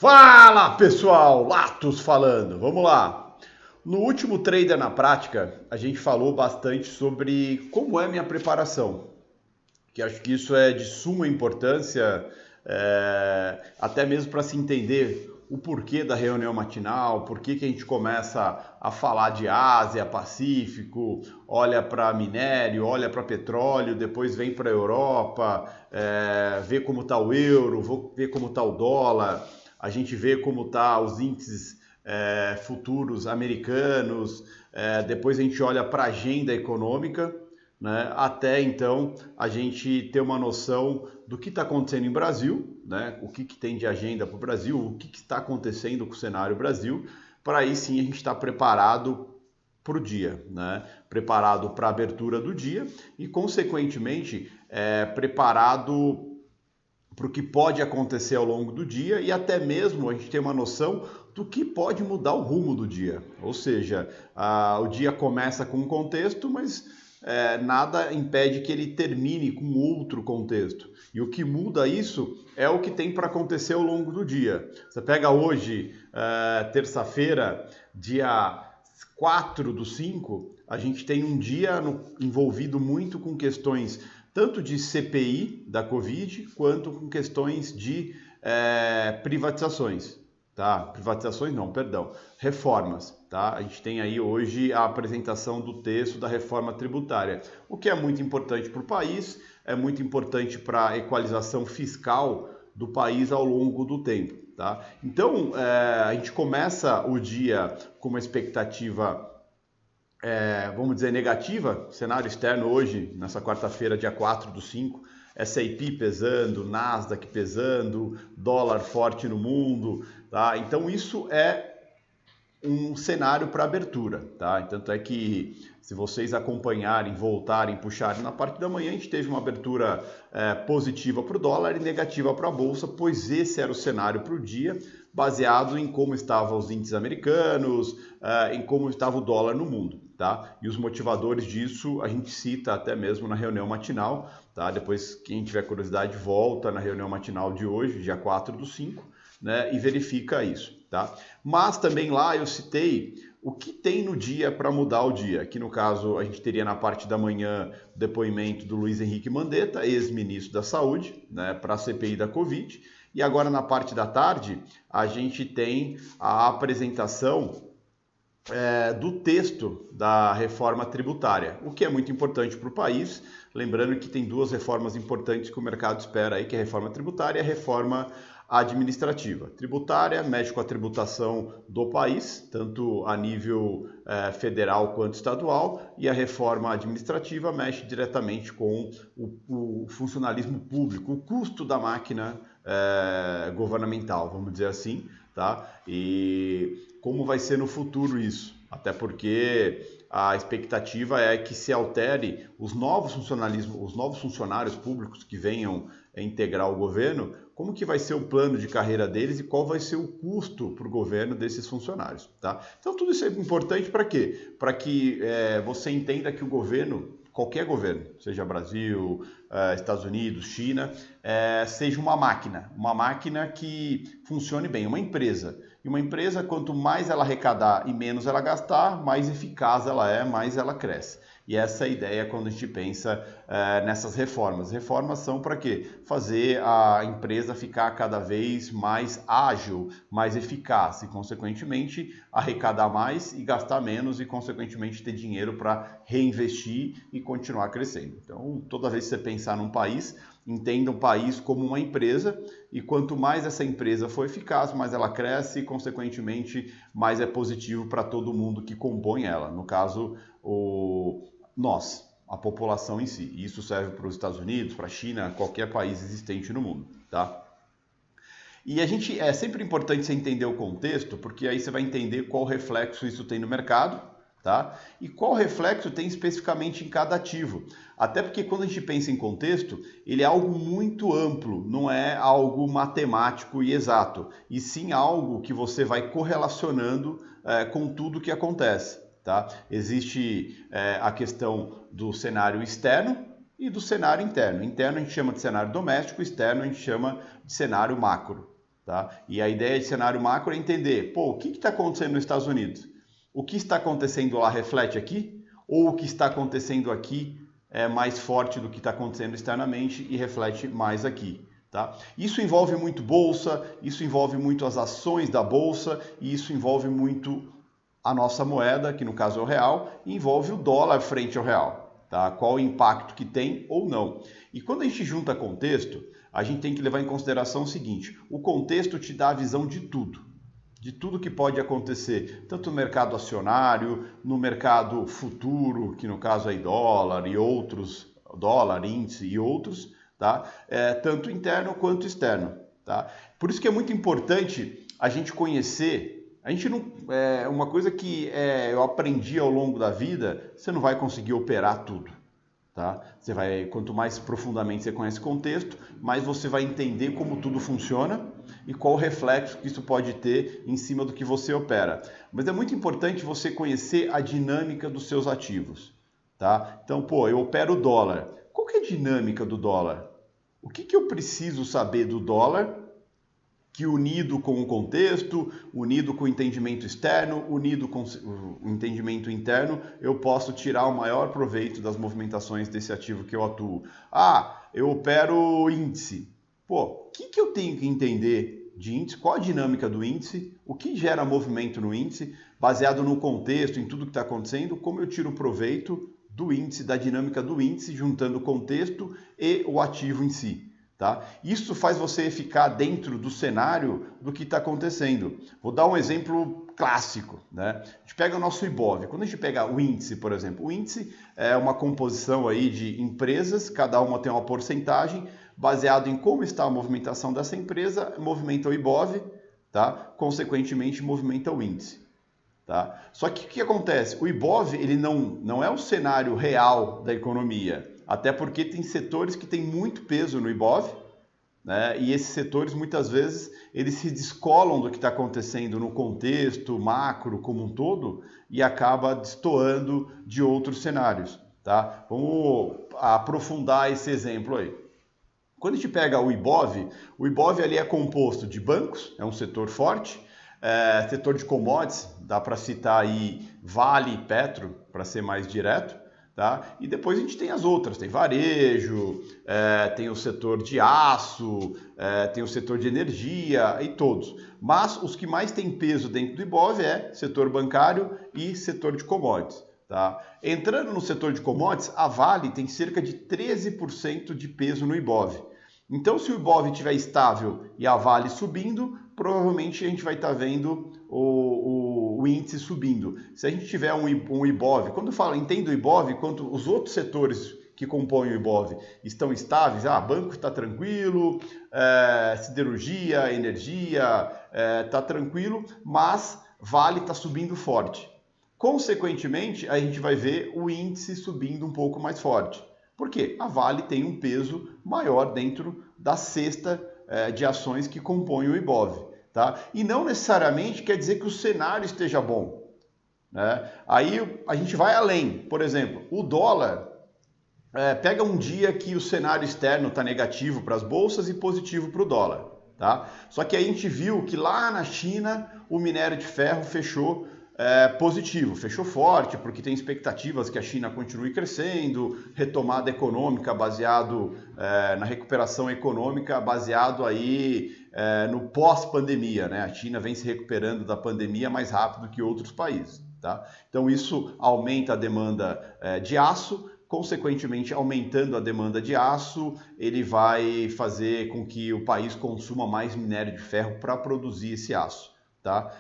Fala pessoal, Latos falando, vamos lá. No último Trader na Prática, a gente falou bastante sobre como é minha preparação, que acho que isso é de suma importância, até mesmo para se entender o porquê da reunião matinal, por que a gente começa a falar de Ásia, Pacífico, olha para minério, olha para petróleo, depois vem para a Europa, vê como está o euro, vê como está o dólar, a gente vê como está os índices futuros americanos, depois a gente olha para a agenda econômica, né, até então a gente ter uma noção do que está acontecendo em Brasil, né, o que tem de agenda para o Brasil, o que está acontecendo com o cenário Brasil, para aí sim a gente estar preparado para o dia, né, preparado para a abertura do dia e, consequentemente, preparado para o que pode acontecer ao longo do dia e até mesmo a gente ter uma noção do que pode mudar o rumo do dia. Ou seja, o dia começa com um contexto, mas nada impede que ele termine com outro contexto. E o que muda isso é o que tem para acontecer ao longo do dia. Você pega hoje, terça-feira, dia 4/5, a gente tem um dia envolvido muito com questões tanto de CPI da Covid, quanto com questões de privatizações. Tá? Privatizações não, perdão, reformas. Tá? A gente tem aí hoje a apresentação do texto da reforma tributária, o que é muito importante para o país, é muito importante para a equalização fiscal do país ao longo do tempo. Tá? Então, a gente começa o dia com uma expectativa vamos dizer, negativa, cenário externo hoje, nessa quarta-feira, dia 4/5, S&P pesando, Nasdaq pesando, dólar forte no mundo, tá? Então isso é um cenário para abertura, tá? Tanto é que se vocês acompanharem, voltarem, puxarem na parte da manhã, a gente teve uma abertura positiva para o dólar e negativa para a bolsa, pois esse era o cenário para o dia, baseado em como estavam os índices americanos, em como estava o dólar no mundo, tá? E os motivadores disso a gente cita até mesmo na reunião matinal, tá? Depois, quem tiver curiosidade, volta na reunião matinal de hoje, dia 4/5, né? E verifica isso, tá? Mas também lá eu citei o que tem no dia para mudar o dia. Aqui no caso a gente teria na parte da manhã o depoimento do Luiz Henrique Mandetta, ex-ministro da Saúde, né, para a CPI da Covid. E agora na parte da tarde a gente tem a apresentação do texto da reforma tributária, o que é muito importante para o país. Lembrando que tem duas reformas importantes que o mercado espera aí, que é a reforma tributária e a reforma administrativa. Tributária mexe com a tributação do país, tanto a nível federal quanto estadual, e a reforma administrativa mexe diretamente com o funcionalismo público, o custo da máquina governamental, vamos dizer assim, tá? E como vai ser no futuro isso? Até porque a expectativa é que se altere os novos funcionários públicos que venham integrar o governo, como que vai ser o plano de carreira deles e qual vai ser o custo para o governo desses funcionários, tá? Então tudo isso é importante para quê? Para que você entenda que o governo, qualquer governo, seja Brasil, Estados Unidos, China, seja uma máquina que funcione bem, uma empresa. E uma empresa, quanto mais ela arrecadar e menos ela gastar, mais eficaz ela é, mais ela cresce. E essa é a ideia quando a gente pensa nessas reformas. Reformas são para quê? Fazer a empresa ficar cada vez mais ágil, mais eficaz e, consequentemente, arrecadar mais e gastar menos e, consequentemente, ter dinheiro para reinvestir e continuar crescendo. Então, toda vez que você pensar num país, entenda o país como uma empresa e quanto mais essa empresa for eficaz, mais ela cresce e, consequentemente, mais é positivo para todo mundo que compõe ela. No caso, nós, a população em si. Isso serve para os Estados Unidos, para a China, qualquer país existente no mundo, tá? E é sempre importante você entender o contexto, porque aí você vai entender qual reflexo isso tem no mercado, tá? E qual reflexo tem especificamente em cada ativo. Até porque quando a gente pensa em contexto, ele é algo muito amplo, não é algo matemático e exato, e sim algo que você vai correlacionando com tudo que acontece. Tá? Existe a questão do cenário externo e do cenário interno. Interno a gente chama de cenário doméstico, externo a gente chama de cenário macro. Tá? E a ideia de cenário macro é entender, o que está acontecendo nos Estados Unidos? O que está acontecendo lá reflete aqui? Ou o que está acontecendo aqui é mais forte do que está acontecendo externamente e reflete mais aqui? Tá? Isso envolve muito bolsa, isso envolve muito as ações da bolsa e isso envolve muito a nossa moeda, que no caso é o real, e envolve o dólar frente ao real. Tá? Qual o impacto que tem ou não. E quando a gente junta contexto, a gente tem que levar em consideração o seguinte: o contexto te dá a visão de tudo que pode acontecer, tanto no mercado acionário, no mercado futuro, que no caso é dólar e outros, dólar, índice e outros, tá? Tanto interno quanto externo. Tá? Por isso que é muito importante a gente conhecer. A gente não, uma coisa que eu aprendi ao longo da vida, você não vai conseguir operar tudo. Tá? Quanto mais profundamente você conhece o contexto, mais você vai entender como tudo funciona e qual o reflexo que isso pode ter em cima do que você opera. Mas é muito importante você conhecer a dinâmica dos seus ativos. Tá? Então, eu opero o dólar. Qual que é a dinâmica do dólar? O que eu preciso saber do dólar que, unido com o contexto, unido com o entendimento externo, unido com o entendimento interno, eu posso tirar o maior proveito das movimentações desse ativo que eu atuo. Eu opero índice. O que eu tenho que entender de índice? Qual a dinâmica do índice? O que gera movimento no índice? Baseado no contexto, em tudo que está acontecendo, como eu tiro proveito do índice, da dinâmica do índice, juntando o contexto e o ativo em si. Tá? Isso faz você ficar dentro do cenário do que está acontecendo. Vou dar um exemplo clássico. Né? A gente pega o nosso IBOV. Quando a gente pega o índice, por exemplo, o índice é uma composição aí de empresas, cada uma tem uma porcentagem, baseado em como está a movimentação dessa empresa, movimenta o IBOV, tá? Consequentemente movimenta o índice. Tá? Só que o que acontece? O IBOV ele não é o cenário real da economia. Até porque tem setores que têm muito peso no IBOV, né? E esses setores, muitas vezes, eles se descolam do que está acontecendo no contexto macro como um todo e acaba destoando de outros cenários. Tá? Vamos aprofundar esse exemplo aí. Quando a gente pega o IBOV ali é composto de bancos, é um setor forte, setor de commodities, dá para citar aí Vale e Petro, para ser mais direto. Tá? E depois a gente tem as outras, tem varejo, tem o setor de aço, tem o setor de energia e todos. Mas os que mais têm peso dentro do IBOV é setor bancário e setor de commodities. Tá? Entrando no setor de commodities, a Vale tem cerca de 13% de peso no IBOV. Então, se o IBOV estiver estável e a Vale subindo, provavelmente a gente vai estar vendo o índice subindo. Se a gente tiver um IBOV, quando eu falo entendo o IBOV, quando os outros setores que compõem o IBOV estão estáveis, banco está tranquilo, siderurgia, energia está tranquilo, mas Vale está subindo forte. Consequentemente, a gente vai ver o índice subindo um pouco mais forte. Por quê? A Vale tem um peso maior dentro da cesta de ações que compõem o IBOV. Tá? E não necessariamente quer dizer que o cenário esteja bom. Né? Aí a gente vai além. Por exemplo, o dólar pega um dia que o cenário externo está negativo para as bolsas e positivo para o dólar. Tá? Só que aí a gente viu que lá na China o minério de ferro fechou positivo, fechou forte, porque tem expectativas que a China continue crescendo, retomada econômica baseado na recuperação econômica, baseado aí no pós-pandemia, né? A China vem se recuperando da pandemia mais rápido que outros países, tá? Então isso aumenta a demanda de aço, consequentemente aumentando a demanda de aço, ele vai fazer com que o país consuma mais minério de ferro para produzir esse aço. Tá?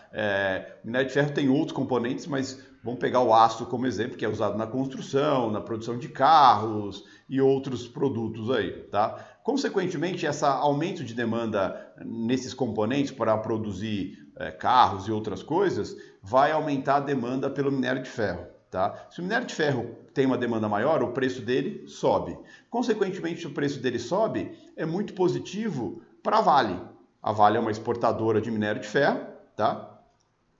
O minério de ferro tem outros componentes, mas vamos pegar o aço como exemplo, que é usado na construção, na produção de carros e outros produtos aí. Tá? Consequentemente, esse aumento de demanda nesses componentes para produzir carros e outras coisas vai aumentar a demanda pelo minério de ferro. Tá? Se o minério de ferro tem uma demanda maior, o preço dele sobe. Consequentemente, se o preço dele sobe, é muito positivo para a Vale. A Vale é uma exportadora de minério de ferro. Tá?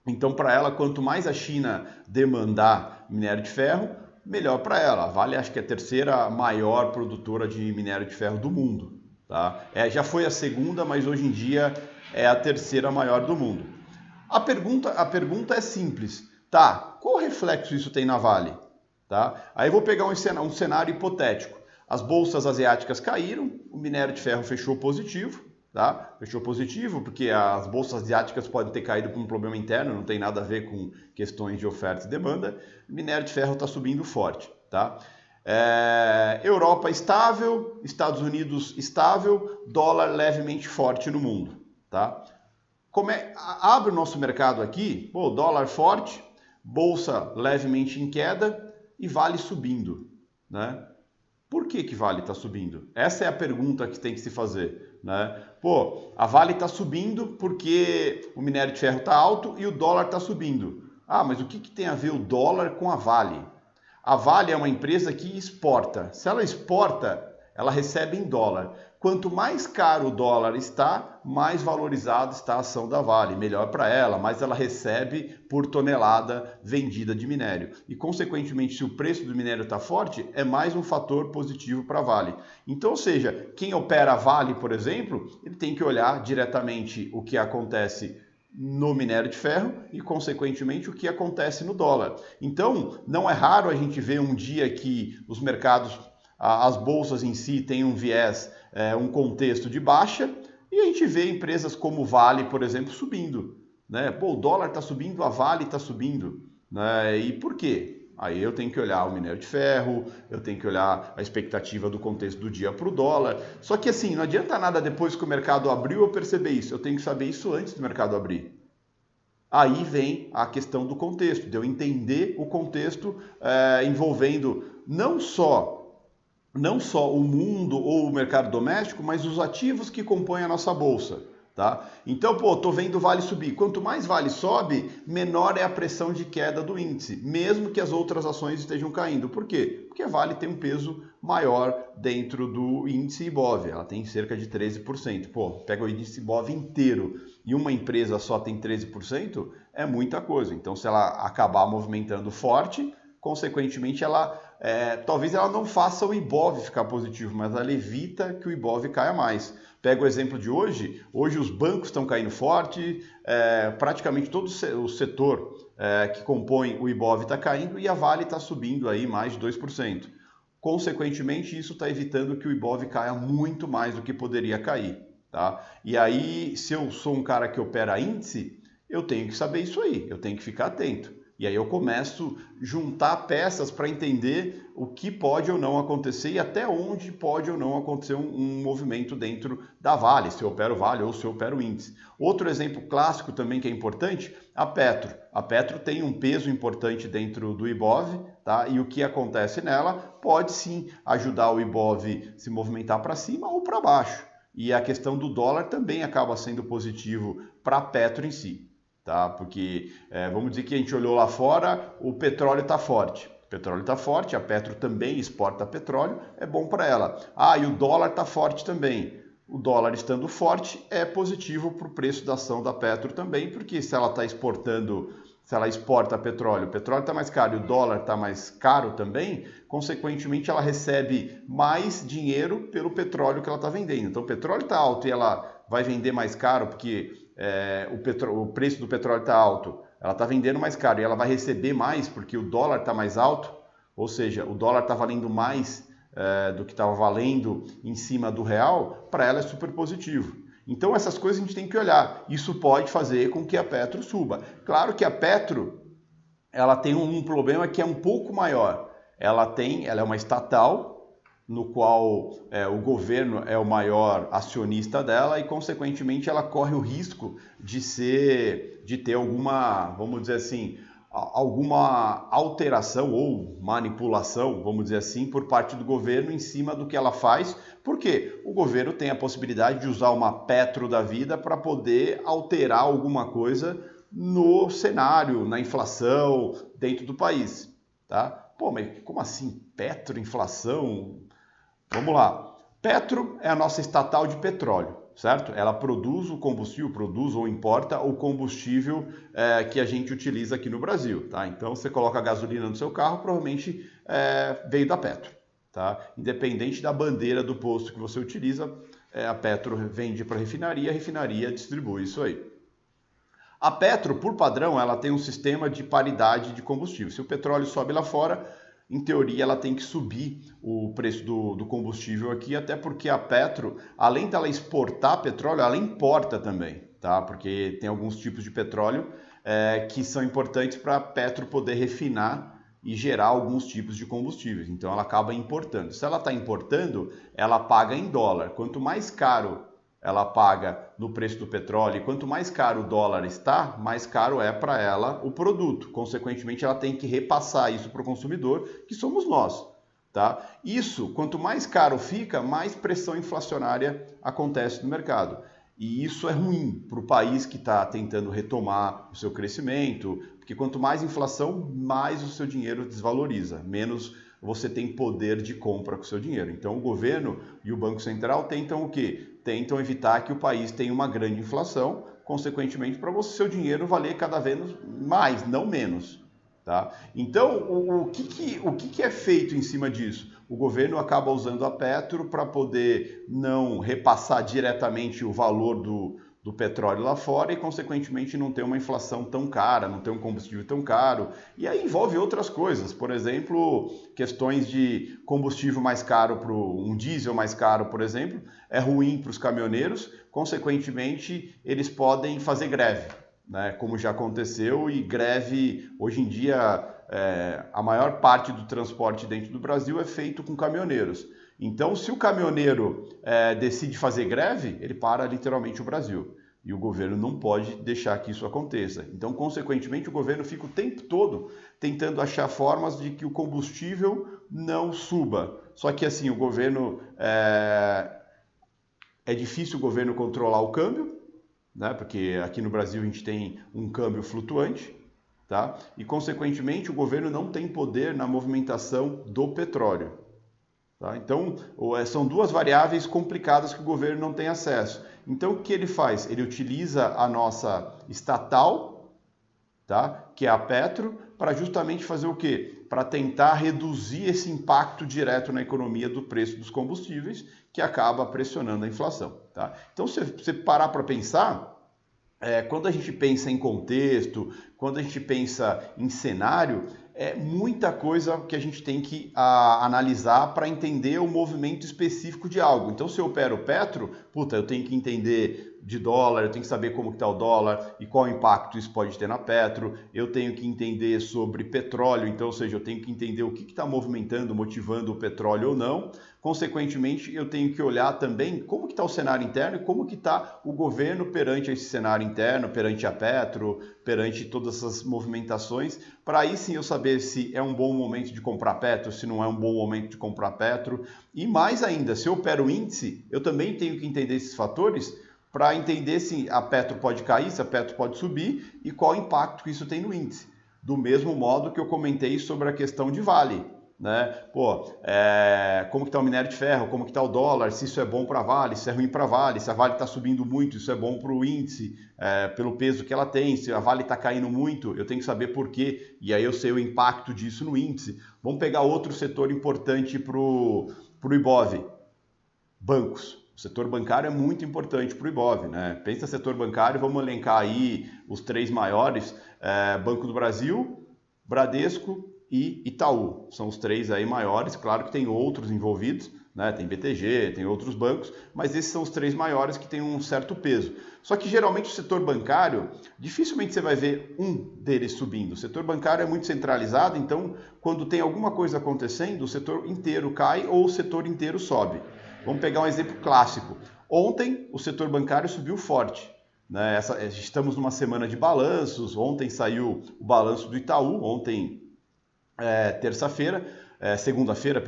Então, para ela, quanto mais a China demandar minério de ferro, melhor para ela. A Vale acho que é a terceira maior produtora de minério de ferro do mundo. Tá? Já foi a segunda, mas hoje em dia é a terceira maior do mundo. A pergunta é simples, tá? Qual reflexo isso tem na Vale? Tá? Aí eu vou pegar um cenário hipotético. As bolsas asiáticas caíram, o minério de ferro fechou positivo, tá? Fechou positivo porque as bolsas asiáticas podem ter caído por um problema interno, não tem nada a ver com questões de oferta e demanda. O minério de ferro está subindo forte, tá? Europa estável, Estados Unidos estável, dólar levemente forte no mundo, tá? Abre o nosso mercado aqui, dólar forte, bolsa levemente em queda e Vale subindo, né? Por que Vale está subindo? Essa é a pergunta que tem que se fazer, né? A Vale está subindo porque o minério de ferro está alto e o dólar está subindo. Ah, mas o que tem a ver o dólar com a Vale? A Vale é uma empresa que exporta. Se ela exporta, ela recebe em dólar. Quanto mais caro o dólar está, mais valorizada está a ação da Vale. Melhor para ela, mais ela recebe por tonelada vendida de minério. E, consequentemente, se o preço do minério está forte, é mais um fator positivo para a Vale. Então, ou seja, quem opera a Vale, por exemplo, ele tem que olhar diretamente o que acontece no minério de ferro e, consequentemente, o que acontece no dólar. Então, não é raro a gente ver um dia que os mercados, as bolsas em si têm um viés, um contexto de baixa, e a gente vê empresas como Vale, por exemplo, subindo, né? O dólar está subindo, a Vale está subindo, né? E por quê? Aí eu tenho que olhar o minério de ferro, eu tenho que olhar a expectativa do contexto do dia para o dólar. Só que assim, não adianta nada depois que o mercado abriu eu perceber isso. Eu tenho que saber isso antes do mercado abrir. Aí vem a questão do contexto, de eu entender o contexto envolvendo não só o mundo ou o mercado doméstico, mas os ativos que compõem a nossa bolsa. Tá? Então, tô vendo o Vale subir. Quanto mais Vale sobe, menor é a pressão de queda do índice, mesmo que as outras ações estejam caindo. Por quê? Porque a Vale tem um peso maior dentro do índice Ibov. Ela tem cerca de 13%. Pega o índice Ibov inteiro e uma empresa só tem 13%, é muita coisa. Então, se ela acabar movimentando forte, consequentemente, talvez ela não faça o Ibov ficar positivo, mas ela evita que o Ibov caia mais. Pega o exemplo de hoje os bancos estão caindo forte, praticamente todo o setor que compõe o Ibov está caindo e a Vale está subindo aí mais de 2%. Consequentemente, isso está evitando que o Ibov caia muito mais do que poderia cair. Tá? E aí, se eu sou um cara que opera índice, eu tenho que saber isso aí, eu tenho que ficar atento. E aí eu começo a juntar peças para entender o que pode ou não acontecer e até onde pode ou não acontecer um movimento dentro da Vale, se eu opero Vale ou se eu opero índice. Outro exemplo clássico também que é importante, a Petro. A Petro tem um peso importante dentro do Ibov, tá? E o que acontece nela pode sim ajudar o Ibov se movimentar para cima ou para baixo. E a questão do dólar também acaba sendo positivo para a Petro em si. Tá? Porque vamos dizer que a gente olhou lá fora, o petróleo está forte. O petróleo está forte, a Petro também exporta petróleo, é bom para ela. E o dólar está forte também. O dólar estando forte é positivo para o preço da ação da Petro também, porque se ela está exportando, se ela exporta petróleo, o petróleo está mais caro e o dólar está mais caro também, consequentemente ela recebe mais dinheiro pelo petróleo que ela está vendendo. Então o petróleo está alto e ela vai vender mais caro porque o preço do petróleo está alto, ela está vendendo mais caro e ela vai receber mais porque o dólar está mais alto, ou seja, o dólar está valendo mais do que estava valendo em cima do real, para ela é super positivo. Então essas coisas a gente tem que olhar. Isso pode fazer com que a Petro suba. Claro que a Petro ela tem um problema que é um pouco maior. Ela é uma estatal, no qual o governo é o maior acionista dela e, consequentemente, ela corre o risco de ter alguma, vamos dizer assim, alguma alteração ou manipulação, vamos dizer assim, por parte do governo em cima do que ela faz, porque o governo tem a possibilidade de usar uma Petro da vida para poder alterar alguma coisa no cenário, na inflação, dentro do país, tá? Mas como assim Petro, inflação? Vamos lá. Petro é a nossa estatal de petróleo, certo? Ela produz o combustível, produz ou importa o combustível que a gente utiliza aqui no Brasil, tá? Então, você coloca a gasolina no seu carro, provavelmente veio da Petro, tá? Independente da bandeira do posto que você utiliza, a Petro vende para a refinaria distribui isso aí. A Petro, por padrão, ela tem um sistema de paridade de combustível. Se o petróleo sobe lá fora, em teoria ela tem que subir o preço do combustível aqui, até porque a Petro, além dela exportar petróleo, ela importa também, tá? Porque tem alguns tipos de petróleo que são importantes para a Petro poder refinar e gerar alguns tipos de combustíveis. Então ela acaba importando. Se ela está importando, ela paga em dólar. Quanto mais caro ela paga no preço do petróleo, e quanto mais caro o dólar está, mais caro é para ela o produto. Consequentemente, ela tem que repassar isso para o consumidor, que somos nós. Tá? Isso, quanto mais caro fica, mais pressão inflacionária acontece no mercado. E isso é ruim para o país que está tentando retomar o seu crescimento, porque quanto mais inflação, mais o seu dinheiro desvaloriza, menos você tem poder de compra com o seu dinheiro. Então o governo e o Banco Central tentam o quê? Tentam evitar que o país tenha uma grande inflação, consequentemente para o seu dinheiro valer cada vez mais, não menos. Tá? Então, o que é feito em cima disso? O governo acaba usando a Petro para poder não repassar diretamente o valor do petróleo lá fora e, consequentemente, não ter uma inflação tão cara, não ter um combustível tão caro. E aí envolve outras coisas, por exemplo, questões de combustível mais caro, um diesel mais caro, por exemplo, é ruim para os caminhoneiros, consequentemente, eles podem fazer greve. Né, como já aconteceu, e greve, hoje em dia, a maior parte do transporte dentro do Brasil é feito com caminhoneiros. Então, se o caminhoneiro decide fazer greve, ele para literalmente o Brasil. E o governo não pode deixar que isso aconteça. Então, consequentemente, o governo fica o tempo todo tentando achar formas de que o combustível não suba. Só que, assim, o governo... É difícil o governo controlar o câmbio, né? Porque aqui no Brasil a gente tem um câmbio flutuante, tá? E consequentemente o governo não tem poder na movimentação do petróleo. Tá? Então são duas variáveis complicadas que o governo não tem acesso. Então o que ele faz? Ele utiliza a nossa estatal, tá? Que é a Petro, para justamente fazer o quê? Para tentar reduzir esse impacto direto na economia do preço dos combustíveis, que acaba pressionando a inflação. Tá? Então, se você parar para pensar, quando a gente pensa em contexto, quando a gente pensa em cenário, é muita coisa que a gente tem que analisar para entender o movimento específico de algo. Então, se eu opero Petro, eu tenho que entender de dólar, eu tenho que saber como está o dólar e qual impacto isso pode ter na Petro, eu tenho que entender sobre petróleo, então, ou seja, eu tenho que entender o que está movimentando, motivando o petróleo ou não. Consequentemente, eu tenho que olhar também como que está o cenário interno e como que está o governo perante esse cenário interno, perante a Petro, perante todas essas movimentações, para aí sim eu saber se é um bom momento de comprar Petro, se não é um bom momento de comprar Petro. E mais ainda, se eu opero índice, eu também tenho que entender esses fatores para entender se a Petro pode cair, se a Petro pode subir e qual impacto que isso tem no índice. Do mesmo modo que eu comentei sobre a questão de Vale. Né? Como que está o minério de ferro, como que está o dólar, se isso é bom para a Vale, se é ruim para a Vale, se a Vale está subindo muito, isso é bom para o índice, pelo peso que ela tem, se a Vale está caindo muito, eu tenho que saber por quê, e aí eu sei o impacto disso no índice. Vamos pegar outro setor importante para o Ibov, bancos. O setor bancário é muito importante para o Ibov, né? Pensa setor bancário, vamos elencar aí os três maiores, Banco do Brasil, Bradesco e Itaú. São os três aí maiores, claro que tem outros envolvidos, né? Tem BTG, tem outros bancos, mas esses são os três maiores que têm um certo peso. Só que geralmente o setor bancário, dificilmente você vai ver um deles subindo. O setor bancário é muito centralizado, então quando tem alguma coisa acontecendo, o setor inteiro cai ou o setor inteiro sobe. Vamos pegar um exemplo clássico. Ontem o setor bancário subiu forte. Né? Estamos numa semana de balanços, ontem saiu o balanço do Itaú, segunda-feira,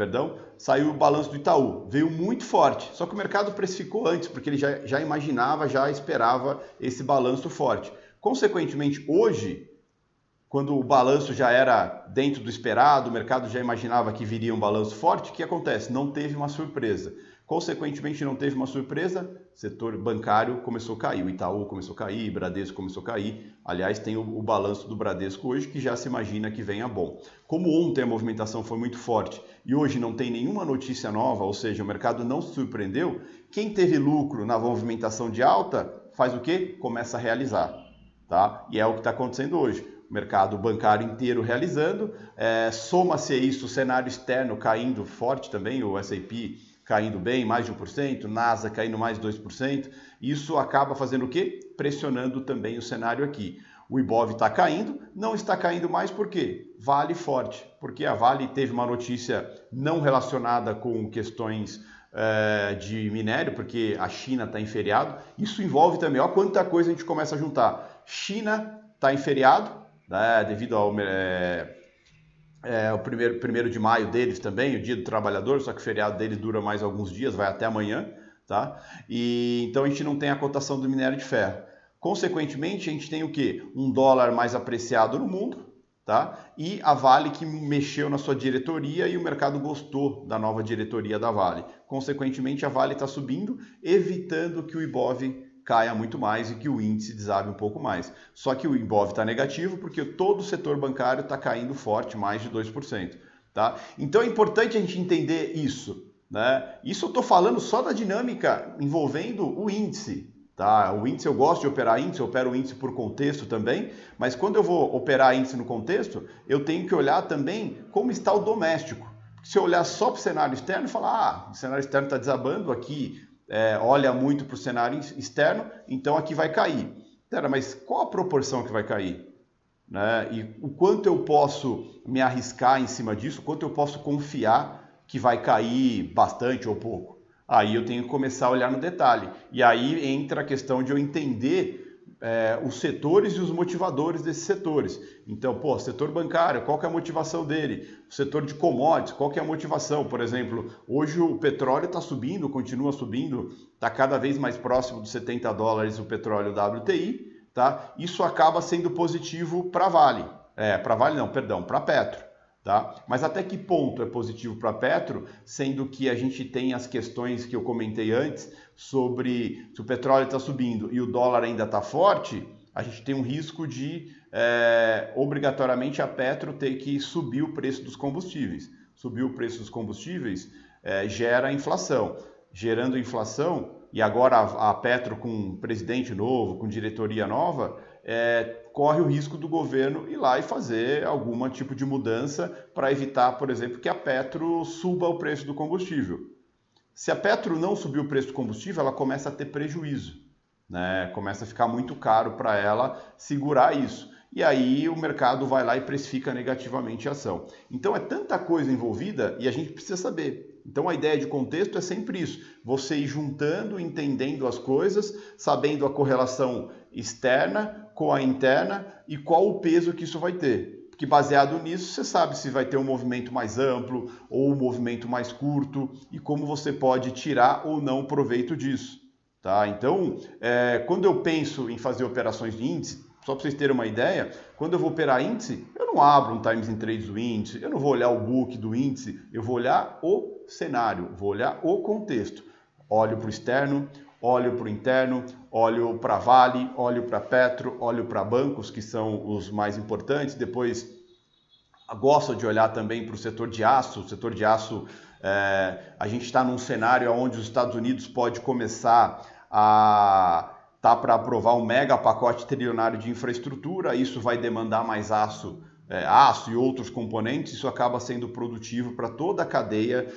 saiu o balanço do Itaú, veio muito forte, só que o mercado precificou antes, porque ele já imaginava, já esperava esse balanço forte. Consequentemente, hoje, quando o balanço já era dentro do esperado, o mercado já imaginava que viria um balanço forte, o que acontece? Não teve uma surpresa. Consequentemente, não teve uma surpresa, setor bancário começou a cair, o Itaú começou a cair, o Bradesco começou a cair. Aliás, tem o balanço do Bradesco hoje que já se imagina que venha bom. Como ontem a movimentação foi muito forte e hoje não tem nenhuma notícia nova, ou seja, o mercado não se surpreendeu, quem teve lucro na movimentação de alta faz o quê? Começa a realizar. Tá? E é o que está acontecendo hoje. O mercado bancário inteiro realizando, soma-se a isso o cenário externo caindo forte também, o S&P caindo bem, mais de 1%, NASA caindo mais de 2%, isso acaba fazendo o quê? Pressionando também o cenário aqui. O Ibov está caindo, não está caindo mais por quê? Vale forte, porque a Vale teve uma notícia não relacionada com questões de minério, porque a China está em feriado, isso envolve também, olha quanta coisa a gente começa a juntar. China está em feriado, né, devido ao o primeiro de maio deles também, o dia do trabalhador, só que o feriado deles dura mais alguns dias, vai até amanhã, tá? E então a gente não tem a cotação do minério de ferro. Consequentemente, a gente tem o quê? Um dólar mais apreciado no mundo, tá? E a Vale que mexeu na sua diretoria e o mercado gostou da nova diretoria da Vale. Consequentemente, a Vale está subindo, evitando que o Ibov caia muito mais e que o índice desabe um pouco mais. Só que o Ibov está negativo porque todo o setor bancário está caindo forte, mais de 2%. Tá? Então é importante a gente entender isso. Né? Isso eu estou falando só da dinâmica envolvendo o índice. Tá? O índice, eu gosto de operar índice, eu opero o índice por contexto também, mas quando eu vou operar índice no contexto, eu tenho que olhar também como está o doméstico. Se eu olhar só para o cenário externo e falar, o cenário externo está desabando aqui, olha muito para o cenário externo, então aqui vai cair. Pera, mas qual a proporção que vai cair? Né? E o quanto eu posso me arriscar em cima disso, o quanto eu posso confiar que vai cair bastante ou pouco? Aí eu tenho que começar a olhar no detalhe. E aí entra a questão de eu entender os setores e os motivadores desses setores. Então, setor bancário, qual que é a motivação dele? O setor de commodities, qual que é a motivação? Por exemplo, hoje o petróleo está subindo, continua subindo, está cada vez mais próximo dos $70 o petróleo WTI, tá? Isso acaba sendo positivo para a Vale. Para Petro. Tá? Mas até que ponto é positivo para a Petro, sendo que a gente tem as questões que eu comentei antes sobre se o petróleo está subindo e o dólar ainda está forte, a gente tem um risco de obrigatoriamente a Petro ter que subir o preço dos combustíveis. Subir o preço dos combustíveis gera inflação. Gerando inflação, e agora a Petro com um presidente novo, com diretoria nova, corre o risco do governo ir lá e fazer algum tipo de mudança para evitar, por exemplo, que a Petro suba o preço do combustível. Se a Petro não subir o preço do combustível, ela começa a ter prejuízo, né? Começa a ficar muito caro para ela segurar isso. E aí o mercado vai lá e precifica negativamente a ação. Então é tanta coisa envolvida e a gente precisa saber. Então a ideia de contexto é sempre isso, você ir juntando, entendendo as coisas, sabendo a correlação externa com a interna e qual o peso que isso vai ter. Porque baseado nisso você sabe se vai ter um movimento mais amplo ou um movimento mais curto e como você pode tirar ou não proveito disso. Tá? Então, quando eu penso em fazer operações de índice, só para vocês terem uma ideia, quando eu vou operar índice, eu não abro um Times in Trades do índice, eu não vou olhar o book do índice, eu vou olhar o cenário, vou olhar o contexto. Olho para o externo, olho para o interno, olho para Vale, olho para Petro, olho para bancos, que são os mais importantes. Depois, gosto de olhar também para o setor de aço. O setor de aço, a gente está num cenário onde os Estados Unidos pode começar a... Tá para aprovar um mega pacote trilionário de infraestrutura, isso vai demandar mais aço e outros componentes, isso acaba sendo produtivo para toda a cadeia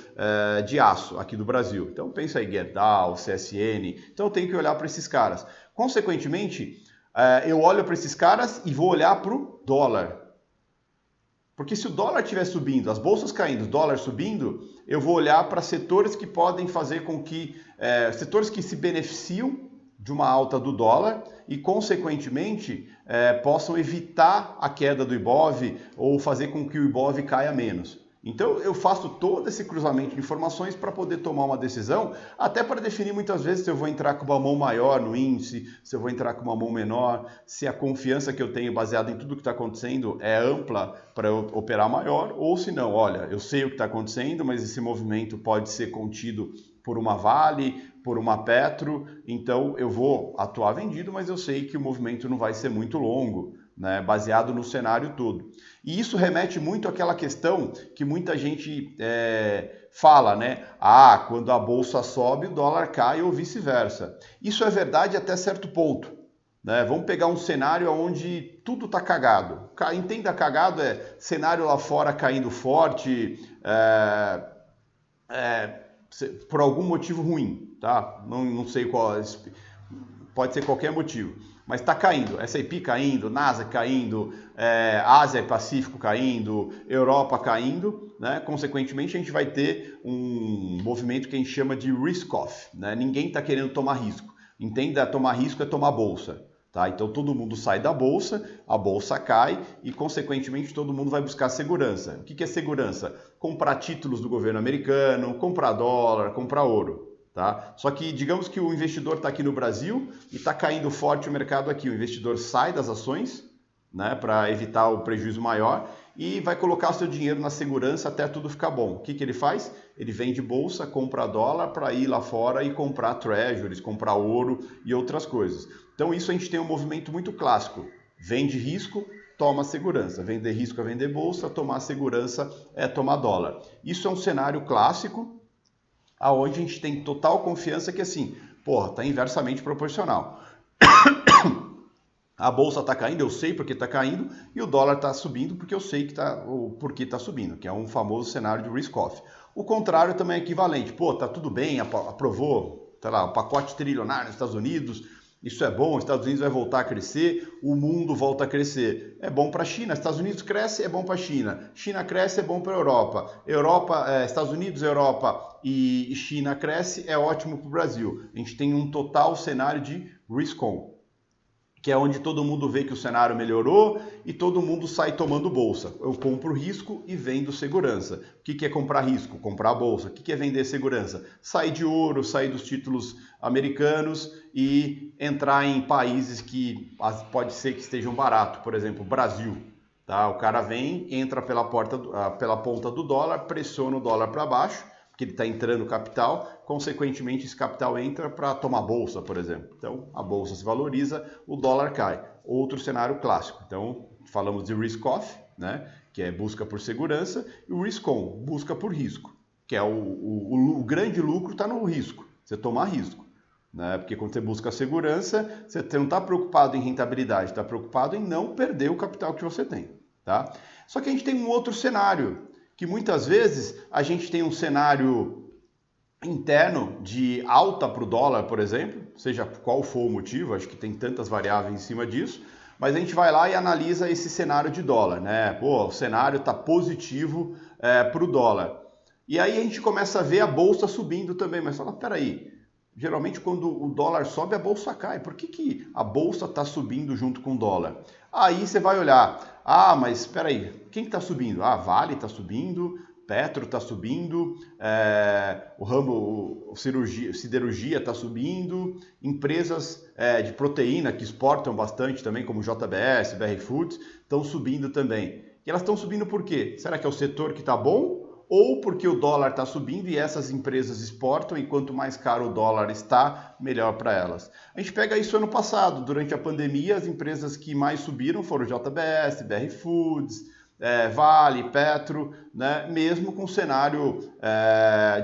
de aço aqui do Brasil. Então pensa aí, Gerdau, CSN, então eu tenho que olhar para esses caras. Consequentemente, eu olho para esses caras e vou olhar para o dólar. Porque se o dólar estiver subindo, as bolsas caindo, o dólar subindo, eu vou olhar para setores que podem fazer com que, setores que se beneficiam de uma alta do dólar e, consequentemente, possam evitar a queda do Ibov ou fazer com que o Ibov caia menos. Então, eu faço todo esse cruzamento de informações para poder tomar uma decisão, até para definir muitas vezes se eu vou entrar com uma mão maior no índice, se eu vou entrar com uma mão menor, se a confiança que eu tenho baseada em tudo que está acontecendo é ampla para eu operar maior, ou se não, olha, eu sei o que está acontecendo, mas esse movimento pode ser contido por uma Vale, por uma Petro, então eu vou atuar vendido, mas eu sei que o movimento não vai ser muito longo, né, baseado no cenário todo. E isso remete muito àquela questão que muita gente fala, né? Ah, quando a bolsa sobe, o dólar cai ou vice-versa. Isso é verdade até certo ponto, né? Vamos pegar um cenário onde tudo está cagado. Entenda cagado cenário lá fora caindo forte, por algum motivo ruim, tá? Não sei qual, pode ser qualquer motivo, mas está caindo. S&P caindo, Nasdaq caindo, Ásia e Pacífico caindo, Europa caindo, né? Consequentemente, a gente vai ter um movimento que a gente chama de risk-off, né? Ninguém está querendo tomar risco. Entenda, tomar risco é tomar bolsa. Tá? Então todo mundo sai da bolsa, a bolsa cai e, consequentemente, todo mundo vai buscar segurança. O que é segurança? Comprar títulos do governo americano, comprar dólar, comprar ouro. Tá? Só que digamos que o investidor está aqui no Brasil e está caindo forte o mercado aqui. O investidor sai das ações, né, para evitar o prejuízo maior e vai colocar o seu dinheiro na segurança até tudo ficar bom. O que ele faz? Ele vende bolsa, compra dólar para ir lá fora e comprar treasuries, comprar ouro e outras coisas. Então isso a gente tem um movimento muito clássico. Vende risco, toma segurança. Vender risco é vender bolsa, tomar segurança é tomar dólar. Isso é um cenário clássico, aonde a gente tem total confiança que assim, está inversamente proporcional. A bolsa está caindo, eu sei porque está caindo, e o dólar está subindo porque eu sei o porquê está subindo, que é um famoso cenário de risk-off. O contrário também é equivalente. Tá tudo bem, aprovou, tá lá, o pacote trilionário nos Estados Unidos, isso é bom, os Estados Unidos vai voltar a crescer, o mundo volta a crescer. É bom para a China, Estados Unidos cresce, é bom para a China. China cresce, é bom para a Europa. Estados Unidos, Europa e China cresce, é ótimo para o Brasil. A gente tem um total cenário de risk-on, que é onde todo mundo vê que o cenário melhorou e todo mundo sai tomando bolsa. Eu compro risco e vendo segurança. O que é comprar risco? Comprar bolsa. O que é vender segurança? Sair de ouro, sair dos títulos americanos e entrar em países que pode ser que estejam baratos. Por exemplo, Brasil. Tá? O cara vem, entra pela ponta do dólar, pressiona o dólar para baixo, porque ele está entrando capital, consequentemente esse capital entra para tomar bolsa, por exemplo. Então a bolsa se valoriza, o dólar cai. Outro cenário clássico. Então falamos de risk-off, né, que é busca por segurança, e o risk-on, busca por risco, que é o grande lucro está no risco, você tomar risco. Né? Porque quando você busca segurança, você não está preocupado em rentabilidade, está preocupado em não perder o capital que você tem. Tá? Só que a gente tem um outro cenário, que muitas vezes a gente tem um cenário interno de alta para o dólar, por exemplo, seja qual for o motivo, acho que tem tantas variáveis em cima disso, mas a gente vai lá e analisa esse cenário de dólar, né? O cenário está positivo para o dólar. E aí a gente começa a ver a bolsa subindo também, mas fala, peraí, geralmente quando o dólar sobe, a bolsa cai. Por que a bolsa está subindo junto com o dólar? Aí você vai olhar, mas espera aí, quem está subindo? Vale está subindo, Petro está subindo, o ramo siderurgia está subindo, empresas de proteína que exportam bastante também, como JBS, BR Foods, estão subindo também. E elas estão subindo por quê? Será que é o setor que está bom? Ou porque o dólar está subindo e essas empresas exportam e quanto mais caro o dólar está, melhor para elas. A gente pega isso ano passado, durante a pandemia, as empresas que mais subiram foram JBS, BR Foods, Vale, Petro, né? Mesmo com cenário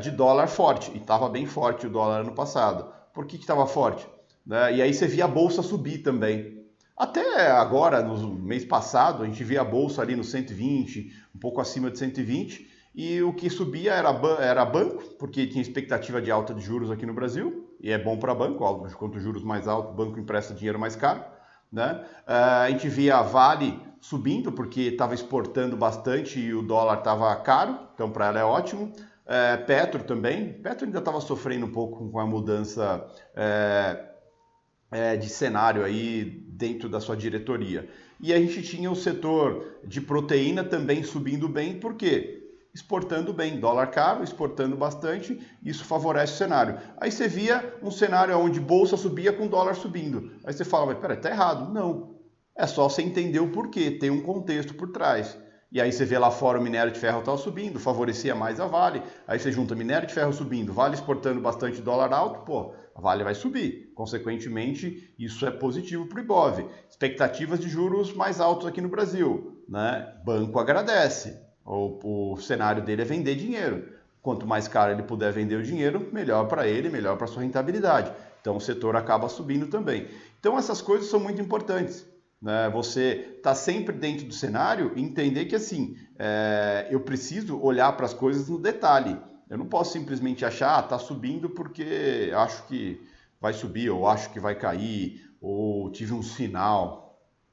de dólar forte, e estava bem forte o dólar ano passado. Por que estava forte? Né? E aí você via a bolsa subir também. Até agora, no mês passado, a gente via a bolsa ali no 120, um pouco acima de 120, e o que subia era banco, porque tinha expectativa de alta de juros aqui no Brasil, e é bom para banco, quanto juros mais altos, o banco empresta dinheiro mais caro. Né? A gente via a Vale subindo, porque estava exportando bastante e o dólar estava caro, então para ela é ótimo. Petro também, Petro ainda estava sofrendo um pouco com a mudança de cenário aí dentro da sua diretoria. E a gente tinha o setor de proteína também subindo bem, por quê? Exportando bem, dólar caro, exportando bastante, isso favorece o cenário. Aí você via um cenário onde bolsa subia com dólar subindo. Aí você fala, mas peraí, tá errado. Não, é só você entender o porquê, tem um contexto por trás. E aí você vê lá fora o minério de ferro estava subindo, favorecia mais a Vale. Aí você junta minério de ferro subindo, Vale exportando bastante dólar alto, pô, a Vale vai subir. Consequentemente, isso é positivo para o Ibov. Expectativas de juros mais altos aqui no Brasil, né? Banco agradece. O cenário dele é vender dinheiro. Quanto mais caro ele puder vender o dinheiro, melhor para ele, melhor para sua rentabilidade. Então o setor acaba subindo também. Então essas coisas são muito importantes. Você está sempre dentro do cenário e entender que assim, eu preciso olhar para as coisas no detalhe. Eu não posso simplesmente achar, está subindo porque acho que vai subir, ou acho que vai cair, ou tive um sinal.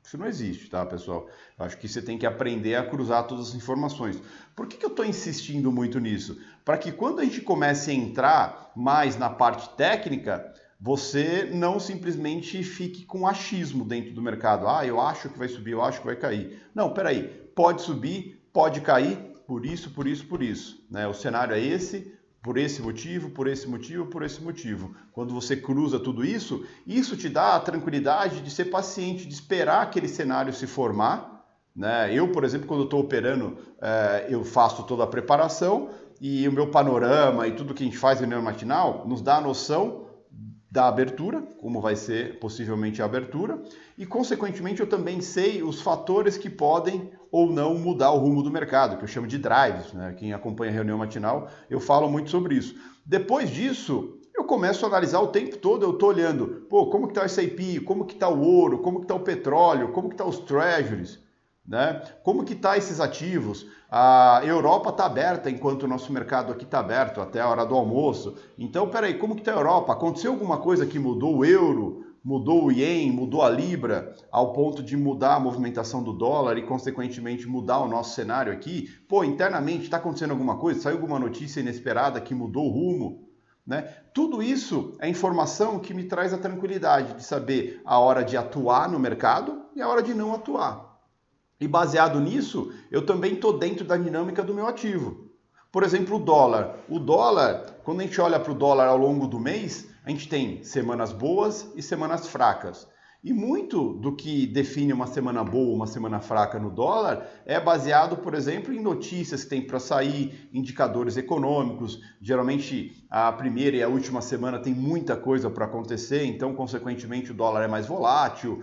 Isso não existe, tá, pessoal? Eu acho que você tem que aprender a cruzar todas as informações. Por que eu estou insistindo muito nisso? Para que quando a gente comece a entrar mais na parte técnica, você não simplesmente fique com achismo dentro do mercado. Ah, eu acho que vai subir, eu acho que vai cair. Não, peraí, pode subir, pode cair, por isso, por isso, por isso. O cenário é esse, por esse motivo, por esse motivo, por esse motivo. Quando você cruza tudo isso, isso te dá a tranquilidade de ser paciente, de esperar aquele cenário se formar. Eu, por exemplo, quando estou operando, eu faço toda a preparação e o meu panorama e tudo que a gente faz no reunião matinal nos dá a noção da abertura, como vai ser possivelmente a abertura, e consequentemente eu também sei os fatores que podem ou não mudar o rumo do mercado, que eu chamo de drives, Quem acompanha a reunião matinal, eu falo muito sobre isso. Depois disso, eu começo a analisar o tempo todo, eu estou olhando, como que está o S&P, como que está o ouro, como que está o petróleo, como que está os treasuries, Como que está esses ativos? A Europa está aberta enquanto o nosso mercado aqui está aberto até a hora do almoço. Então, peraí, como que está a Europa? Aconteceu alguma coisa que mudou o euro, mudou o ien, mudou a libra, ao ponto de mudar a movimentação do dólar e, consequentemente, mudar o nosso cenário aqui? Internamente está acontecendo alguma coisa? Saiu alguma notícia inesperada que mudou o rumo? Tudo isso é informação que me traz a tranquilidade de saber a hora de atuar no mercado e a hora de não atuar. E baseado nisso, eu também estou dentro da dinâmica do meu ativo. Por exemplo, o dólar. O dólar, quando a gente olha para o dólar ao longo do mês, a gente tem semanas boas e semanas fracas. E muito do que define uma semana boa ou uma semana fraca no dólar é baseado, por exemplo, em notícias que tem para sair, indicadores econômicos. Geralmente, a primeira e a última semana tem muita coisa para acontecer, então, consequentemente, o dólar é mais volátil,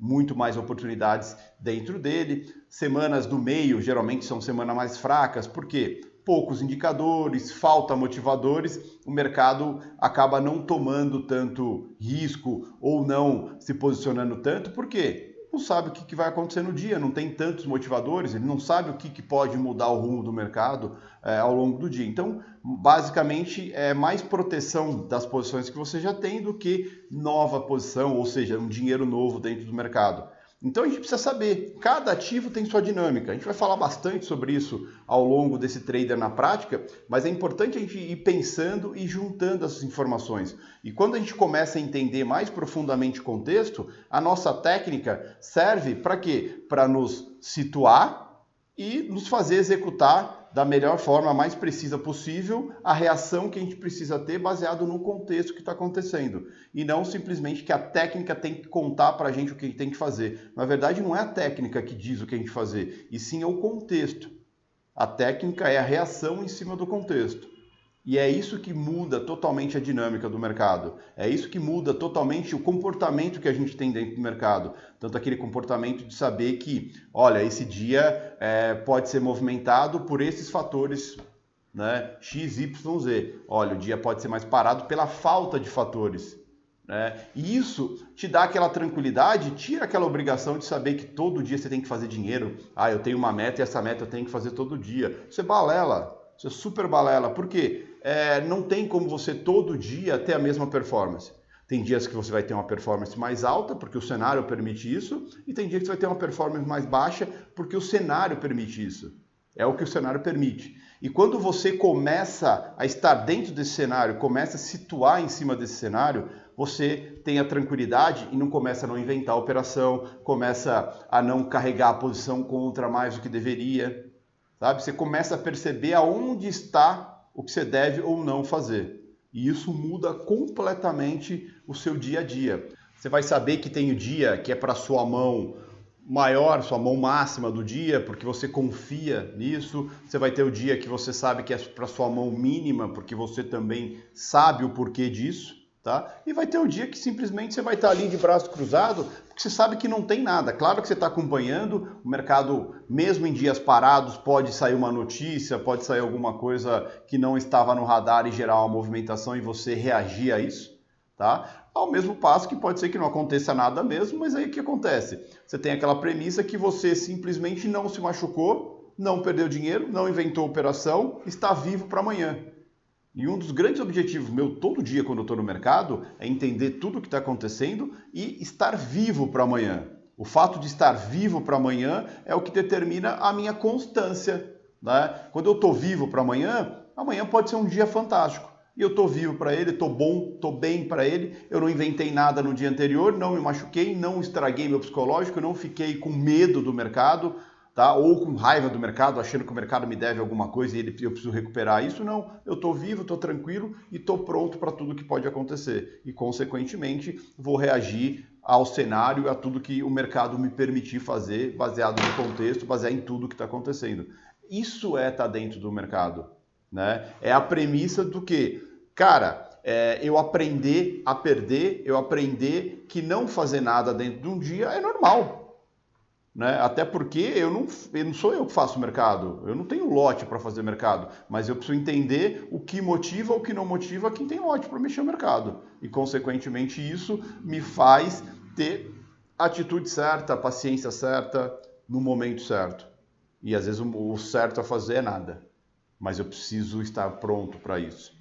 muito mais oportunidades dentro dele. Semanas do meio geralmente são semanas mais fracas, porque poucos indicadores, falta motivadores, o mercado acaba não tomando tanto risco ou não se posicionando tanto, porque não sabe o que vai acontecer no dia, não tem tantos motivadores, ele não sabe o que pode mudar o rumo do mercado ao longo do dia. Então, basicamente, é mais proteção das posições que você já tem do que nova posição, ou seja, um dinheiro novo dentro do mercado. Então a gente precisa saber, cada ativo tem sua dinâmica. A gente vai falar bastante sobre isso ao longo desse trader na prática, mas é importante a gente ir pensando e juntando essas informações. E quando a gente começa a entender mais profundamente o contexto, a nossa técnica serve para quê? Para nos situar e nos fazer executar da melhor forma, mais precisa possível, a reação que a gente precisa ter baseado no contexto que está acontecendo. E não simplesmente que a técnica tem que contar para a gente o que a gente tem que fazer. Na verdade, não é a técnica que diz o que a gente fazer, e sim é o contexto. A técnica é a reação em cima do contexto. E é isso que muda totalmente a dinâmica do mercado. É isso que muda totalmente o comportamento que a gente tem dentro do mercado. Tanto aquele comportamento de saber que, olha, esse dia pode ser movimentado por esses fatores, X, Y, Z. Olha, o dia pode ser mais parado pela falta de fatores. E isso te dá aquela tranquilidade, tira aquela obrigação de saber que todo dia você tem que fazer dinheiro. Ah, eu tenho uma meta e essa meta eu tenho que fazer todo dia. Isso é balela. Isso é super balela. Por quê? Não tem como você todo dia ter a mesma performance. Tem dias que você vai ter uma performance mais alta, porque o cenário permite isso, e tem dias que você vai ter uma performance mais baixa, porque o cenário permite isso. É o que o cenário permite. E quando você começa a estar dentro desse cenário, começa a se situar em cima desse cenário, você tem a tranquilidade e não começa a não inventar a operação, começa a não carregar a posição contra mais do que deveria. Sabe? Você começa a perceber aonde está o que você deve ou não fazer. E isso muda completamente o seu dia a dia. Você vai saber que tem o dia que é para sua mão maior, sua mão máxima do dia, porque você confia nisso. Você vai ter o dia que você sabe que é para sua mão mínima, porque você também sabe o porquê disso, tá? E vai ter o dia que simplesmente você vai estar ali de braço cruzado, porque você sabe que não tem nada. Claro que você está acompanhando o mercado, mesmo em dias parados, pode sair uma notícia, pode sair alguma coisa que não estava no radar e gerar uma movimentação e você reagir a isso, tá? Ao mesmo passo que pode ser que não aconteça nada mesmo, mas aí o que acontece? Você tem aquela premissa que você simplesmente não se machucou, não perdeu dinheiro, não inventou operação, está vivo para amanhã. E um dos grandes objetivos meu todo dia quando eu estou no mercado é entender tudo o que está acontecendo e estar vivo para amanhã. O fato de estar vivo para amanhã é o que determina a minha constância, né? Quando eu estou vivo para amanhã, amanhã pode ser um dia fantástico. E eu estou vivo para ele, estou bom, estou bem para ele, eu não inventei nada no dia anterior, não me machuquei, não estraguei meu psicológico, não fiquei com medo do mercado, tá? Ou com raiva do mercado, achando que o mercado me deve alguma coisa e eu preciso recuperar isso. Não, eu estou vivo, estou tranquilo e estou pronto para tudo que pode acontecer. E, consequentemente, vou reagir ao cenário e a tudo que o mercado me permitir fazer, baseado no contexto, baseado em tudo que está acontecendo. Isso é estar dentro do mercado, né? É a premissa do que, cara, eu aprender a perder, eu aprender que não fazer nada dentro de um dia é normal, né? Até porque eu não sou eu que faço o mercado, eu não tenho lote para fazer mercado, mas eu preciso entender o que motiva ou o que não motiva quem tem lote para mexer no mercado. E, consequentemente, isso me faz ter a atitude certa, a paciência certa, no momento certo. E, às vezes, o certo a fazer é nada. Mas eu preciso estar pronto para isso,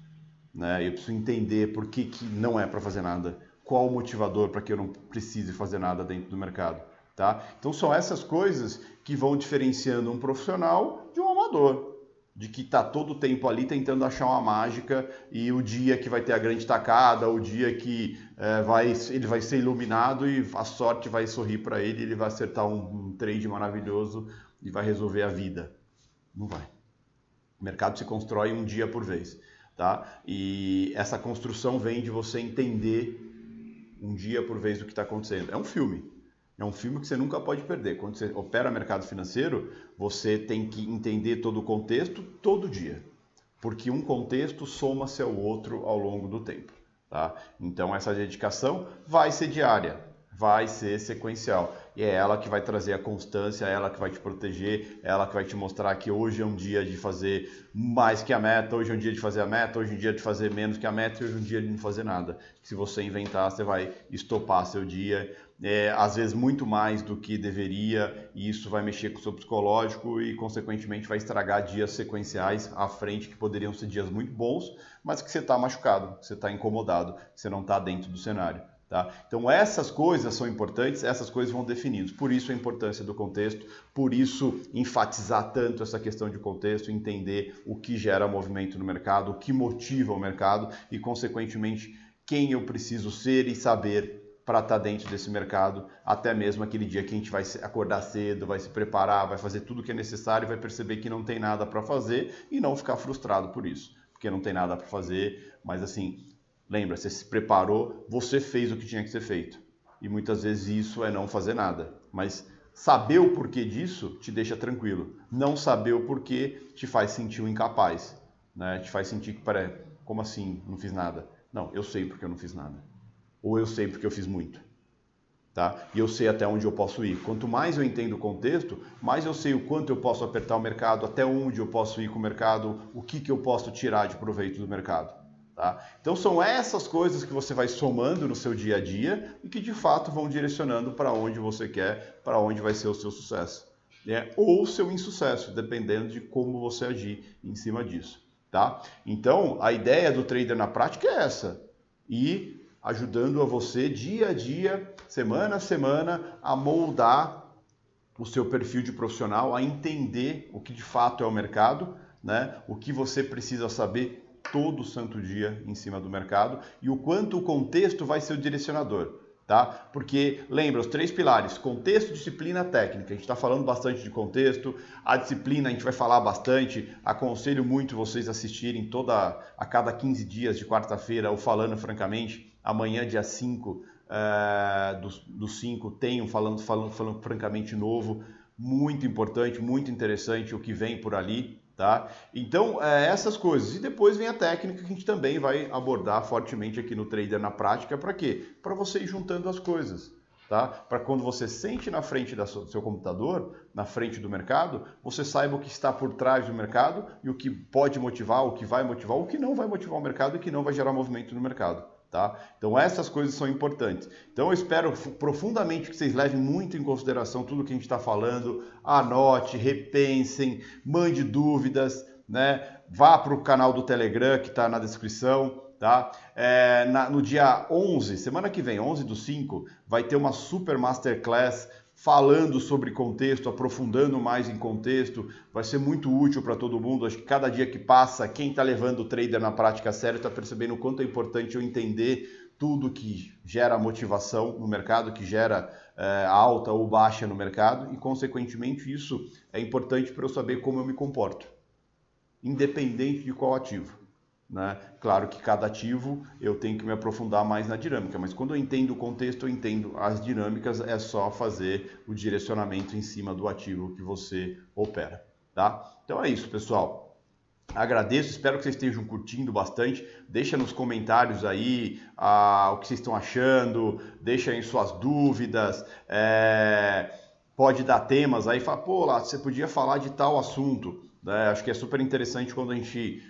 né? Eu preciso entender por que não é para fazer nada, qual o motivador para que eu não precise fazer nada dentro do mercado, tá? Então são essas coisas que vão diferenciando um profissional de um amador, de que está todo o tempo ali tentando achar uma mágica e o dia que vai ter a grande tacada, o dia que ele vai ser iluminado e a sorte vai sorrir para ele, ele vai acertar um trade maravilhoso e vai resolver a vida. Não vai. O mercado se constrói um dia por vez, tá? E essa construção vem de você entender um dia por vez do que está acontecendo. É um filme que você nunca pode perder. Quando você opera mercado financeiro, você tem que entender todo o contexto todo dia, porque um contexto soma-se ao outro ao longo do tempo, tá? Então essa dedicação vai ser diária, vai ser sequencial. E é ela que vai trazer a constância, é ela que vai te proteger, é ela que vai te mostrar que hoje é um dia de fazer mais que a meta, hoje é um dia de fazer a meta, hoje é um dia de fazer menos que a meta e hoje é um dia de não fazer nada. Se você inventar, você vai estopar seu dia, às vezes muito mais do que deveria, e isso vai mexer com o seu psicológico e, consequentemente, vai estragar dias sequenciais à frente que poderiam ser dias muito bons, mas que você está machucado, que você está incomodado, que você não está dentro do cenário. Tá? Então essas coisas são importantes, essas coisas vão definidas. Por isso a importância do contexto, por isso enfatizar tanto essa questão de contexto, entender o que gera movimento no mercado, o que motiva o mercado e, consequentemente, quem eu preciso ser e saber para estar dentro desse mercado, até mesmo aquele dia que a gente vai acordar cedo, vai se preparar, vai fazer tudo o que é necessário e vai perceber que não tem nada para fazer e não ficar frustrado por isso, porque não tem nada para fazer, mas assim... Lembra, você se preparou, você fez o que tinha que ser feito. E muitas vezes isso é não fazer nada. Mas saber o porquê disso te deixa tranquilo. Não saber o porquê te faz sentir um incapaz, né? Te faz sentir que, peraí, como assim não fiz nada? Não, eu sei porque eu não fiz nada. Ou eu sei porque eu fiz muito. Tá? E eu sei até onde eu posso ir. Quanto mais eu entendo o contexto, mais eu sei o quanto eu posso apertar o mercado, até onde eu posso ir com o mercado, o que eu posso tirar de proveito do mercado. Tá? Então são essas coisas que você vai somando no seu dia a dia e que de fato vão direcionando para onde você quer, para onde vai ser o seu sucesso, né? Ou o seu insucesso, dependendo de como você agir em cima disso. Tá? Então a ideia do trader na prática é essa, e ajudando a você dia a dia, semana a semana, a moldar o seu perfil de profissional, a entender o que de fato é o mercado, né? O que você precisa saber todo santo dia em cima do mercado e o quanto o contexto vai ser o direcionador, tá? Porque, lembra, os 3 pilares, contexto, disciplina, técnica. A gente está falando bastante de contexto, a disciplina a gente vai falar bastante, aconselho muito vocês assistirem a cada 15 dias de quarta-feira o Falando Francamente, amanhã dia 5 dos 5 tem falando francamente novo, muito importante, muito interessante o que vem por ali, tá? Então, essas coisas. E depois vem a técnica que a gente também vai abordar fortemente aqui no Trader na Prática. Para quê? Para você ir juntando as coisas, tá? Para quando você sente na frente do seu computador, na frente do mercado, você saiba o que está por trás do mercado e o que pode motivar, o que vai motivar, o que não vai motivar o mercado e que não vai gerar movimento no mercado. Tá? Então essas coisas são importantes. Então eu espero profundamente que vocês levem muito em consideração tudo que a gente está falando, anote, repensem, mande dúvidas, né? Vá para o canal do Telegram que está na descrição. Tá? No dia 11, semana que vem, 11/5, vai ter uma super masterclass falando sobre contexto, aprofundando mais em contexto, vai ser muito útil para todo mundo. Acho que cada dia que passa, quem está levando o trader na prática sério está percebendo o quanto é importante eu entender tudo que gera motivação no mercado, que gera alta ou baixa no mercado, e consequentemente isso é importante para eu saber como eu me comporto, independente de qual ativo. Né? Claro que cada ativo eu tenho que me aprofundar mais na dinâmica, mas quando eu entendo o contexto, eu entendo as dinâmicas, é só fazer o direcionamento em cima do ativo que você opera, tá? Então é isso, pessoal. Agradeço, espero que vocês estejam curtindo bastante. Deixa nos comentários aí o que vocês estão achando, deixa aí suas dúvidas, pode dar temas aí, fala, pô, lá, você podia falar de tal assunto. Acho que é super interessante quando a gente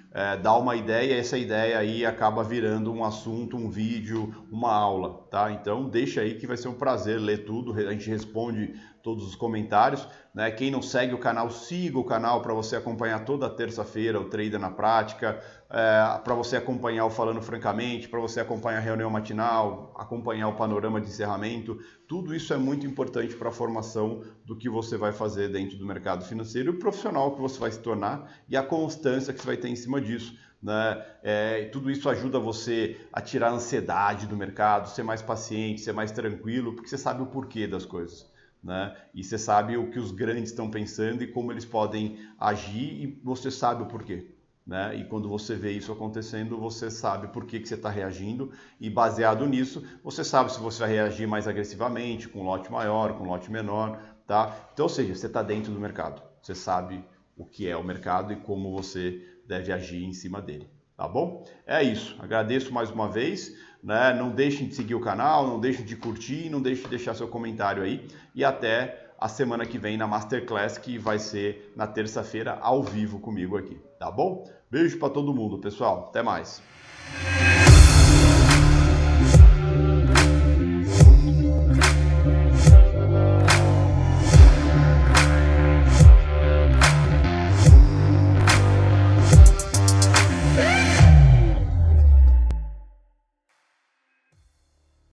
dá uma ideia e essa ideia aí acaba virando um assunto, um vídeo, uma aula, tá? Então deixa aí que vai ser um prazer ler tudo, a gente responde todos os comentários, né? Quem não segue o canal, siga o canal para você acompanhar toda terça-feira o Trader na Prática, para você acompanhar o Falando Francamente, para você acompanhar a reunião matinal, acompanhar o panorama de encerramento. Tudo isso é muito importante para a formação do que você vai fazer dentro do mercado financeiro e o profissional que você vai se tornar e a constância que você vai ter em cima disso. Né? Tudo isso ajuda você a tirar a ansiedade do mercado, ser mais paciente, ser mais tranquilo, porque você sabe o porquê das coisas. Né? E você sabe o que os grandes estão pensando e como eles podem agir e você sabe o porquê. Né? E quando você vê isso acontecendo, você sabe por que você está reagindo e baseado nisso, você sabe se você vai reagir mais agressivamente, com um lote maior, com um lote menor, tá? Então, ou seja, você está dentro do mercado, você sabe o que é o mercado e como você deve agir em cima dele, tá bom? É isso, agradeço mais uma vez, né? Não deixem de seguir o canal, não deixem de curtir, não deixem de deixar seu comentário aí e até a semana que vem na Masterclass, que vai ser na terça-feira ao vivo comigo aqui, tá bom? Beijo para todo mundo, pessoal. Até mais.